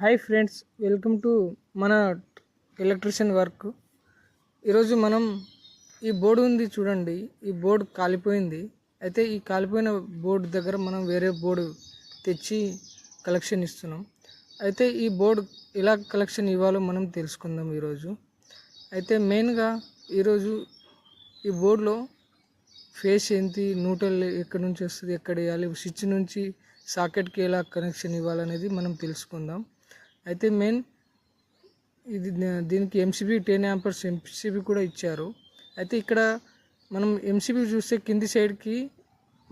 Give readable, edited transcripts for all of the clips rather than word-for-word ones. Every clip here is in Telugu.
హాయ్ ఫ్రెండ్స్, వెల్కమ్ టు మన ఎలక్ట్రీషియన్ వర్క్. ఈరోజు మనం ఈ బోర్డు ఉంది చూడండి. ఈ బోర్డు కాలిపోయింది. అయితే ఈ కాలిపోయిన బోర్డు దగ్గర మనం వేరే బోర్డు తెచ్చి కలెక్షన్ ఇస్తున్నాం. అయితే ఈ బోర్డు ఎలా కలెక్షన్ ఇవ్వాలో మనం తెలుసుకుందాం ఈరోజు. అయితే మెయిన్గా ఈరోజు ఈ బోర్డులో ఫేస్ ఏంటి, న్యూట్రల్ ఎక్కడి నుంచి వస్తుంది, ఎక్కడ వేయాలి, స్విచ్ నుంచి సాకెట్కి ఎలా కనెక్షన్ ఇవ్వాలనేది మనం తెలుసుకుందాం. అయితే మెయిన్ ఇది దీనికి ఎంసీబీ 10 amperes ఎంసీబీ కూడా ఇచ్చారు. అయితే ఇక్కడ మనం ఎంసీబీ చూస్తే కింది సైడ్కి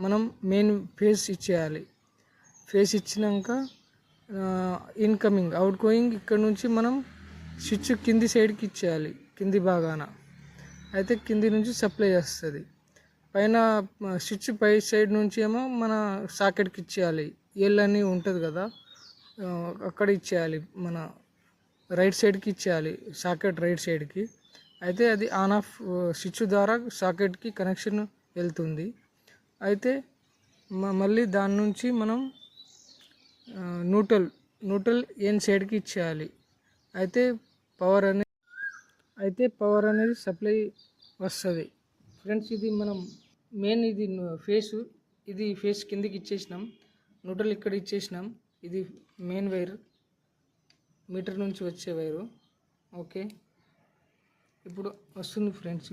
మనం మెయిన్ ఫేస్ ఇచ్చేయాలి. ఫేస్ ఇచ్చినాక ఇన్కమింగ్ అవుట్ గోయింగ్ ఇక్కడ నుంచి మనం స్విచ్ కింది సైడ్కి ఇచ్చేయాలి, కింది భాగాన. అయితే కింది నుంచి సప్లై వస్తుంది. పైన స్విచ్ పై సైడ్ నుంచి ఏమో మన సాకెట్కి ఇచ్చేయాలి. ఎల్ అని ఉంటుంది కదా, అక్కడ ఇచ్చేయాలి, మన రైట్ సైడ్కి ఇచ్చేయాలి, సాకెట్ రైట్ సైడ్కి. అయితే అది ఆన్ ఆఫ్ స్విచ్ ద్వారా సాకెట్కి కనెక్షన్ వెళ్తుంది. అయితే మళ్ళీ దాని నుంచి మనం న్యూట్రల్ ఎన్ సైడ్కి ఇచ్చేయాలి. అయితే పవర్ అనేది సప్లై వస్తుంది. ఫ్రెండ్స్, ఇది మనం మెయిన్ ఇది ఫేస్ కిందికి ఇచ్చేసినాం, న్యూట్రల్ ఇక్కడ ఇచ్చేసినాం. ఇది మెయిన్ వైర్, మీటర్ నుంచి వచ్చే వైరు. ఓకే, ఇప్పుడు వస్తుంది ఫ్రెండ్స్.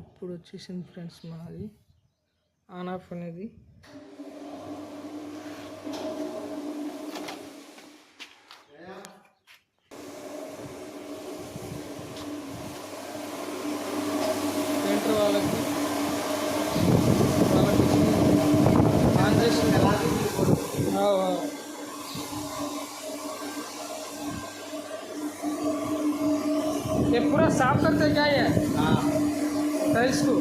ఇప్పుడు వచ్చేసింది ఫ్రెండ్స్ మనది ఆన్ ఆఫ్ అనేది. వాళ్ళకి ఆన్ చేస్తుంది. ये पूरा साफ करते क्या है टाइल्स को?